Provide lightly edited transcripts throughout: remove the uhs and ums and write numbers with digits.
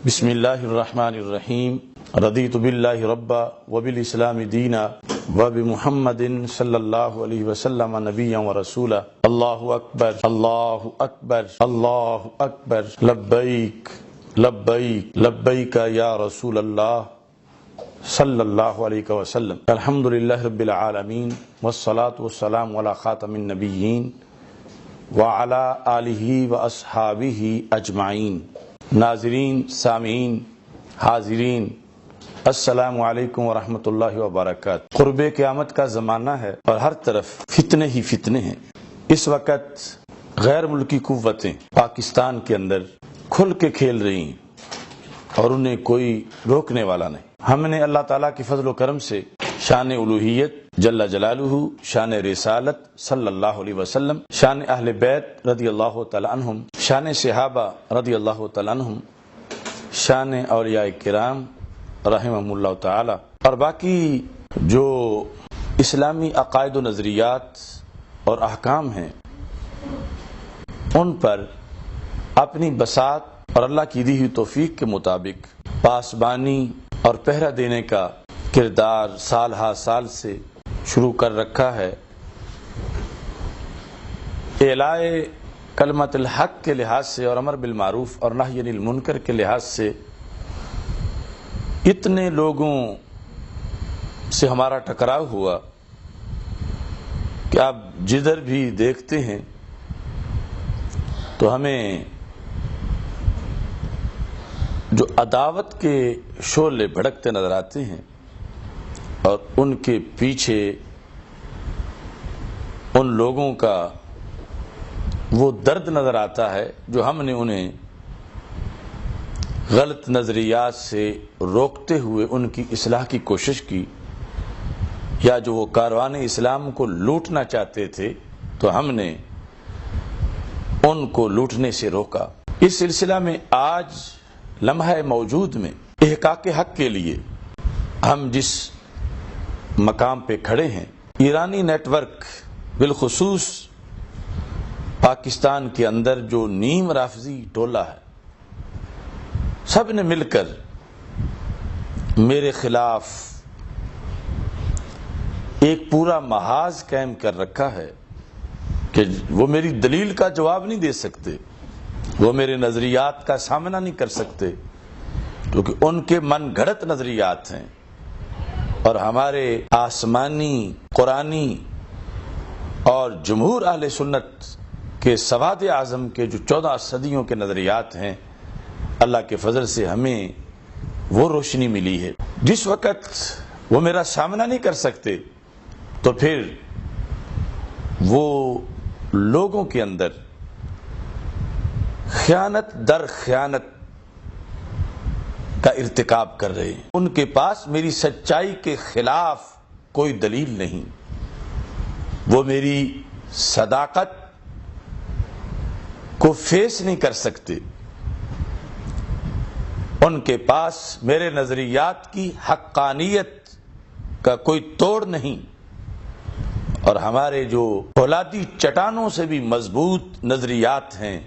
بسم اللہ الرحمن الرحیم رضیت باللہ ربا وبالاسلام دینا وبمحمد صلی اللہ علیہ وسلم نبیا ورسولا اللہ اکبر اللہ اکبر اللہ اکبر لبیک لبیک لبیک یا رسول اللہ صلی اللہ علیہ وسلم الحمدللہ رب العالمین والصلاة والسلام علی خاتم النبیین وعلی آلہ واصحابہ اجمعین۔ ناظرین، سامعین، حاضرین، السلام علیکم ورحمۃ اللہ وبرکاتہ۔ قرب قیامت کا زمانہ ہے اور ہر طرف فتنے ہی فتنے ہیں۔ اس وقت غیر ملکی قوتیں پاکستان کے اندر کھل کے کھیل رہی ہیں اور انہیں کوئی روکنے والا نہیں۔ ہم نے اللہ تعالیٰ کے فضل و کرم سے شان الوہیت جل جلالہ، شان رسالت صلی اللہ علیہ وسلم، شان اہل بیت رضی اللہ تعالی عنہم، شان صحابہ رضی اللہ تعالی عنہم، شان اولیاء کرام رحمہم اللہ تعالی، اور باقی جو اسلامی عقائد و نظریات اور احکام ہیں ان پر اپنی بساط اور اللہ کی دی ہوئی توفیق کے مطابق پاسبانی اور پہرہ دینے کا کردار سال ہا سال سے شروع کر رکھا ہے۔ اعلاء کلمت الحق کے لحاظ سے اور امر بالمعروف اور نہی عن المنکر کے لحاظ سے اتنے لوگوں سے ہمارا ٹکراؤ ہوا کہ آپ جدھر بھی دیکھتے ہیں تو ہمیں جو عداوت کے شعلے بھڑکتے نظر آتے ہیں اور ان کے پیچھے ان لوگوں کا وہ درد نظر آتا ہے جو ہم نے انہیں غلط نظریات سے روکتے ہوئے ان کی اصلاح کی کوشش کی، یا جو وہ کاروان اسلام کو لوٹنا چاہتے تھے تو ہم نے ان کو لوٹنے سے روکا۔ اس سلسلہ میں آج لمحہ موجود میں احقاق حق کے لیے ہم جس مقام پہ کھڑے ہیں، ایرانی نیٹ ورک بالخصوص پاکستان کے اندر جو نیم رافضی ٹولہ ہے، سب نے مل کر میرے خلاف ایک پورا محاذ قائم کر رکھا ہے کہ وہ میری دلیل کا جواب نہیں دے سکتے، وہ میرے نظریات کا سامنا نہیں کر سکتے، کیونکہ ان کے من گھڑت نظریات ہیں اور ہمارے آسمانی، قرآنی اور جمہور اہل سنت کے سواد اعظم کے جو 14 صدیوں کے نظریات ہیں، اللہ کے فضل سے ہمیں وہ روشنی ملی ہے۔ جس وقت وہ میرا سامنا نہیں کر سکتے تو پھر وہ لوگوں کے اندر خیانت در خیانت کا ارتکاب کر رہے ہیں۔ ان کے پاس میری سچائی کے خلاف کوئی دلیل نہیں، وہ میری صداقت کو فیس نہیں کر سکتے، ان کے پاس میرے نظریات کی حقانیت کا کوئی توڑ نہیں، اور ہمارے جو فولادی چٹانوں سے بھی مضبوط نظریات ہیں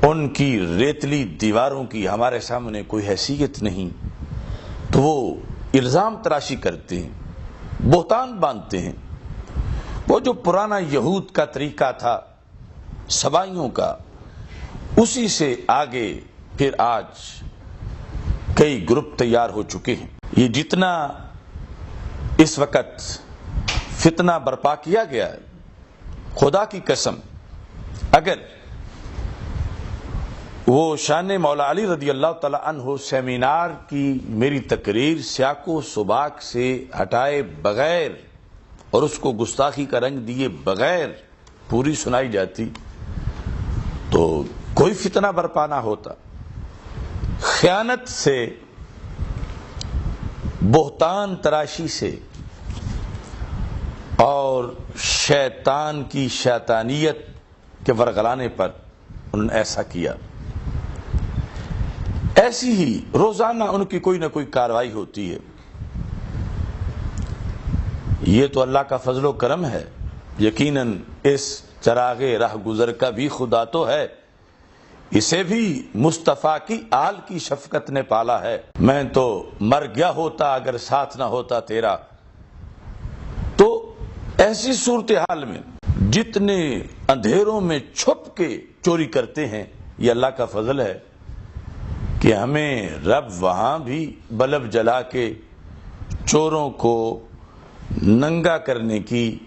ان کی ریتلی دیواروں کی ہمارے سامنے کوئی حیثیت نہیں، تو وہ الزام تراشی کرتے ہیں، بہتان باندھتے ہیں۔ وہ جو پرانا یہود کا طریقہ تھا سبائیوں کا، اسی سے آگے پھر آج کئی گروپ تیار ہو چکے ہیں۔ یہ جتنا اس وقت فتنہ برپا کیا گیا ہے، خدا کی قسم اگر وہ شان مولا علی رضی اللہ تعالی عنہ سیمینار کی میری تقریر سیاق و سباق سے ہٹائے بغیر اور اس کو گستاخی کا رنگ دیے بغیر پوری سنائی جاتی تو کوئی فتنہ برپا نہ ہوتا۔ خیانت سے، بہتان تراشی سے اور شیطان کی شیطانیت کے ورغلانے پر انہوں نے ایسا کیا۔ ایسی ہی روزانہ ان کی کوئی نہ کوئی کارروائی ہوتی ہے۔ یہ تو اللہ کا فضل و کرم ہے، یقیناً اس چراغ راہ گزر کا بھی خدا تو ہے اسے بھی مصطفیٰ کی آل کی شفقت نے پالا ہے۔ میں تو مر گیا ہوتا اگر ساتھ نہ ہوتا تیرا۔ تو ایسی صورتحال میں جتنے اندھیروں میں چھپ کے چوری کرتے ہیں، یہ اللہ کا فضل ہے کہ ہمیں رب وہاں بھی بلب جلا کے چوروں کو ننگا کرنے کی،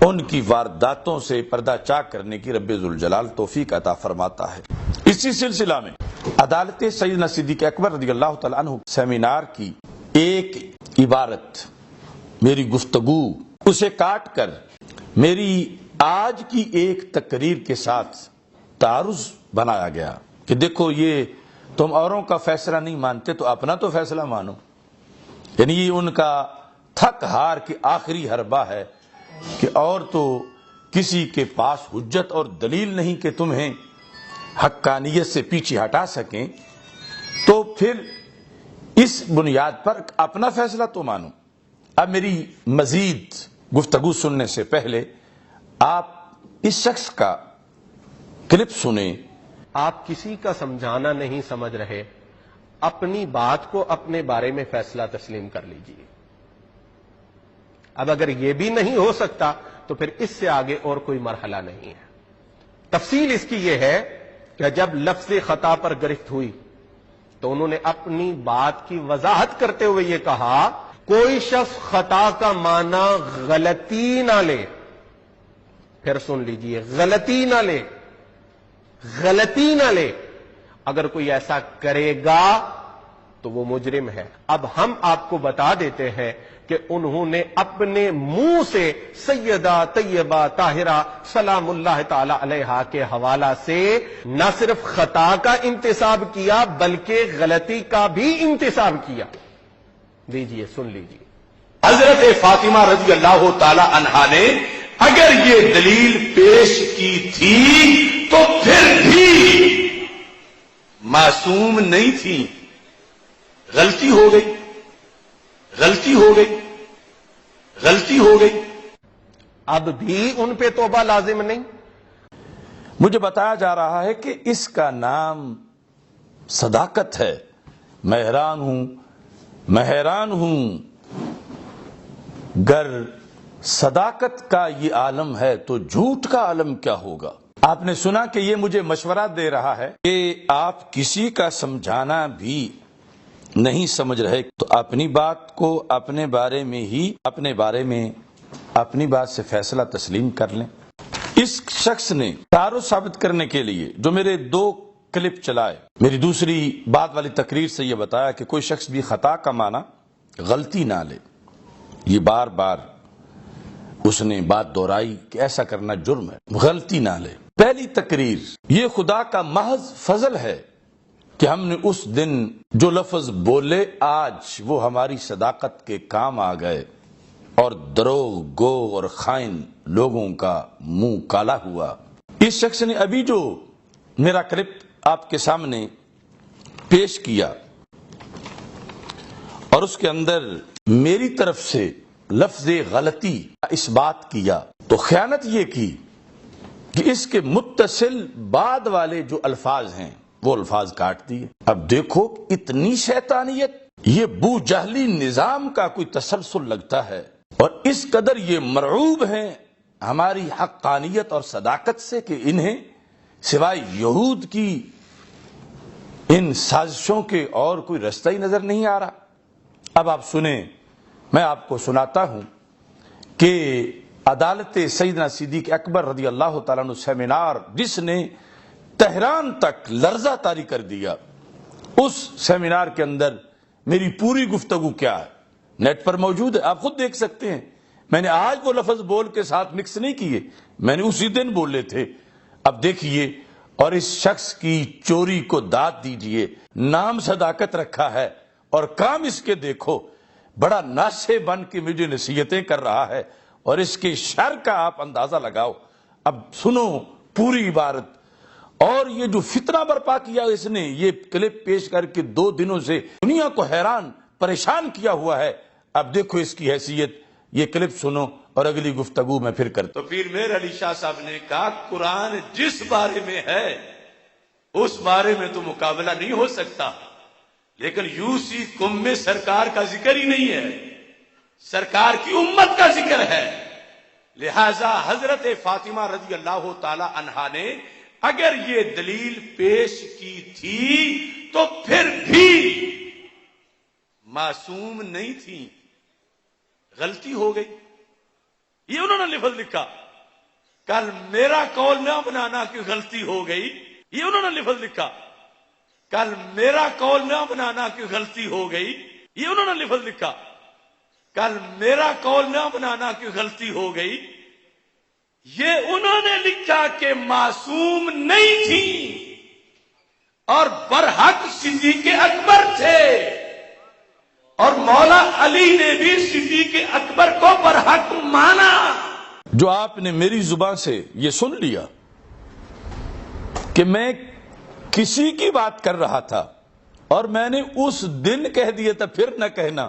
ان کی وارداتوں سے پردہ چاک کرنے کی رب ذوالجلال توفیق عطا فرماتا ہے۔ اسی سلسلہ میں عدالت سیدنا صدیق اکبر رضی اللہ تعالیٰ عنہ سیمینار کی ایک عبارت، میری گفتگو، اسے کاٹ کر میری آج کی ایک تقریر کے ساتھ تعارض بنایا گیا کہ دیکھو یہ تم اوروں کا فیصلہ نہیں مانتے تو اپنا تو فیصلہ مانو۔ یعنی یہ ان کا تھک ہار کے آخری حربہ ہے کہ اور تو کسی کے پاس حجت اور دلیل نہیں کہ تمہیں حقانیت سے پیچھے ہٹا سکیں، تو پھر اس بنیاد پر اپنا فیصلہ تو مانو۔ اب میری مزید گفتگو سننے سے پہلے آپ اس شخص کا کلپ سنیں۔ آپ کسی کا سمجھانا نہیں سمجھ رہے، اپنی بات کو اپنے بارے میں فیصلہ تسلیم کر لیجئے۔ اب اگر یہ بھی نہیں ہو سکتا تو پھر اس سے آگے اور کوئی مرحلہ نہیں ہے۔ تفصیل اس کی یہ ہے کہ جب لفظ خطا پر گرفت ہوئی تو انہوں نے اپنی بات کی وضاحت کرتے ہوئے یہ کہا، کوئی شخص خطا کا معنی غلطی نہ لے، پھر سن لیجئے، غلطی نہ لے، غلطی نہ لے، اگر کوئی ایسا کرے گا تو وہ مجرم ہے۔ اب ہم آپ کو بتا دیتے ہیں کہ انہوں نے اپنے منہ سے سیدہ طیبہ طاہرہ سلام اللہ تعالی علیہا کے حوالہ سے نہ صرف خطا کا انتصاب کیا بلکہ غلطی کا بھی انتصاب کیا۔ لیجئے، سن لیجئے۔ حضرت فاطمہ رضی اللہ تعالی عنہا نے اگر یہ دلیل پیش کی تھی تو پھر بھی معصوم نہیں تھی، غلطی ہو گئی، غلطی ہو گئی، غلطی ہو گئی۔ اب بھی ان پہ توبہ لازم نہیں؟ مجھے بتایا جا رہا ہے کہ اس کا نام صداقت ہے۔ میں حیران ہوں گر صداقت کا یہ عالم ہے تو جھوٹ کا عالم کیا ہوگا۔ آپ نے سنا کہ یہ مجھے مشورہ دے رہا ہے کہ آپ کسی کا سمجھانا بھی نہیں سمجھ رہے تو اپنی بات کو اپنے بارے میں ہی اپنی بات سے فیصلہ تسلیم کر لیں۔ اس شخص نے تعارض ثابت کرنے کے لیے جو میرے 2 کلپ چلائے، میری دوسری بات والی تقریر سے یہ بتایا کہ کوئی شخص بھی خطا کا معنی غلطی نہ لے، یہ بار بار اس نے بات دہرائی کہ ایسا کرنا جرم ہے، غلطی نہ لے۔ پہلی تقریر، یہ خدا کا محض فضل ہے کہ ہم نے اس دن جو لفظ بولے آج وہ ہماری صداقت کے کام آ گئے اور دروغ گو اور خائن لوگوں کا منہ کالا ہوا۔ اس شخص نے ابھی جو میرا کلپ آپ کے سامنے پیش کیا اور اس کے اندر میری طرف سے لفظ غلطی اس بات کیا تو خیانت یہ کی کہ اس کے متصل بعد والے جو الفاظ ہیں وہ الفاظ کاٹ دیے۔ اب دیکھو اتنی شیطانیت، یہ بو جہلی نظام کا کوئی تسلسل لگتا ہے، اور اس قدر یہ مرعوب ہیں ہماری حقانیت اور صداقت سے کہ انہیں سوائے یہود کی ان سازشوں کے اور کوئی رستہ ہی نظر نہیں آ رہا۔ اب آپ سنیں، میں آپ کو سناتا ہوں کہ عدالت سیدنا صدیق اکبر رضی اللہ تعالیٰ عنہ سیمینار جس نے تہران تک لرزہ طاری کر دیا، اس سیمینار کے اندر میری پوری گفتگو کیا ہے نیٹ پر موجود ہے، آپ خود دیکھ سکتے ہیں۔ میں نے آج وہ لفظ بول کے ساتھ مکس نہیں کیے، میں نے اسی دن بولے تھے۔ اب دیکھیے اور اس شخص کی چوری کو داد دیجئے، نام صداقت رکھا ہے اور کام اس کے دیکھو، بڑا ناشے بن کے مجھے نصیحتیں کر رہا ہے اور اس کے شر کا آپ اندازہ لگاؤ۔ اب سنو پوری عبارت۔ اور یہ جو فتنہ برپا کیا اس نے، یہ کلپ پیش کر کے 2 دنوں سے دنیا کو حیران پریشان کیا ہوا ہے۔ اب دیکھو اس کی حیثیت، یہ کلپ سنو اور اگلی گفتگو میں پھر کرتا۔ تو پیر میر علی شاہ صاحب نے کہا قرآن جس بارے میں ہے اس بارے میں تو مقابلہ نہیں ہو سکتا، لیکن یوصیکم میں سرکار کا ذکر ہی نہیں ہے، سرکار کی امت کا ذکر ہے۔ لہذا حضرت فاطمہ رضی اللہ تعالی عنہا نے اگر یہ دلیل پیش کی تھی تو پھر بھی معصوم نہیں تھی، غلطی ہو گئی۔ یہ انہوں نے لفظ لکھا، کل میرا قول نہ بنانا کہ غلطی ہو گئی، یہ انہوں نے لفظ لکھا، کل میرا قول نہ بنانا کہ غلطی ہو گئی، یہ انہوں نے لفظ لکھا، کل میرا قول نہ بنانا کہ غلطی ہو گئی۔ یہ انہوں نے لکھا کہ معصوم نہیں تھی اور برحق صدیق اکبر تھے، اور مولا علی نے بھی صدیق اکبر کو برحق مانا۔ جو آپ نے میری زبان سے یہ سن لیا کہ میں کسی کی بات کر رہا تھا اور میں نے اس دن کہہ دیا تھا، پھر نہ کہنا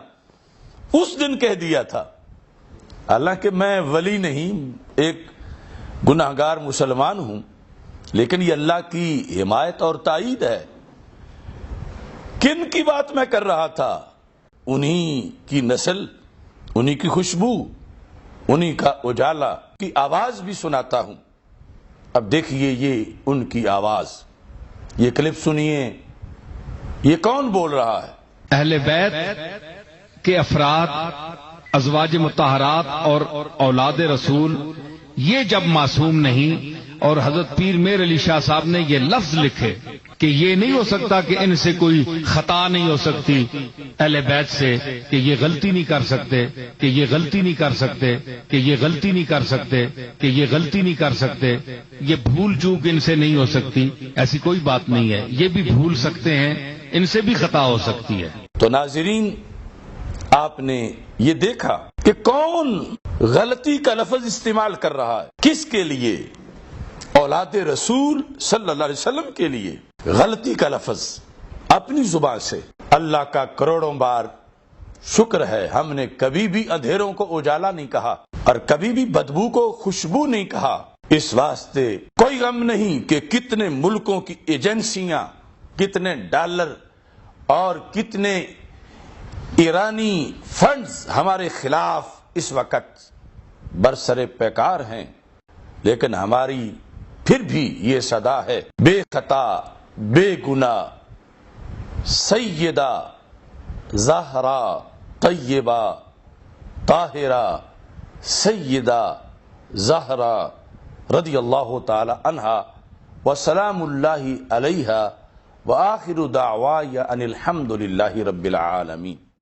اس دن کہہ دیا تھا، حالانکہ میں ولی نہیں، ایک گناہگار مسلمان ہوں، لیکن یہ اللہ کی حمایت اور تائید ہے۔ کن کی بات میں کر رہا تھا؟ انہی کی نسل، انہی کی خوشبو، انہی کا اجالا کی آواز بھی سناتا ہوں۔ اب دیکھیے یہ ان کی آواز، یہ کلپ سنیے، یہ کون بول رہا ہے؟ اہل بیت کے افراد، ازواج مطہرات اور اولاد رسول یہ جب معصوم نہیں، اور حضرت پیر میر علی شاہ صاحب نے یہ لفظ لکھے کہ یہ نہیں ہو سکتا کہ ان سے کوئی خطا نہیں ہو سکتی، اہل بیت سے، کہ یہ غلطی نہیں کر سکتے، کہ یہ غلطی نہیں کر سکتے، کہ یہ غلطی نہیں کر سکتے، کہ یہ غلطی نہیں کر سکتے، یہ بھول چوک ان سے نہیں ہو سکتی، ایسی کوئی بات نہیں ہے، یہ بھی بھول سکتے ہیں، ان سے بھی خطا ہو سکتی ہے۔ تو ناظرین، آپ نے یہ دیکھا کہ کون غلطی کا لفظ استعمال کر رہا ہے، کس کے لیے؟ اولاد رسول صلی اللہ علیہ وسلم کے لیے غلطی کا لفظ اپنی زبان سے۔ اللہ کا کروڑوں بار شکر ہے، ہم نے کبھی بھی اندھیروں کو اجالا نہیں کہا اور کبھی بھی بدبو کو خوشبو نہیں کہا۔ اس واسطے کوئی غم نہیں کہ کتنے ملکوں کی ایجنسیاں، کتنے ڈالر اور کتنے ایرانی فنڈز ہمارے خلاف اس وقت برسر پیکار ہیں، لیکن ہماری پھر بھی یہ صدا ہے، بے خطا بے گناہ سیدہ زہرا طیبہ طاہرہ سیدہ زہرا رضی اللہ تعالی عنہا وسلام اللہ علیہا وآخر دعوایا ان الحمد للہ رب العالمین۔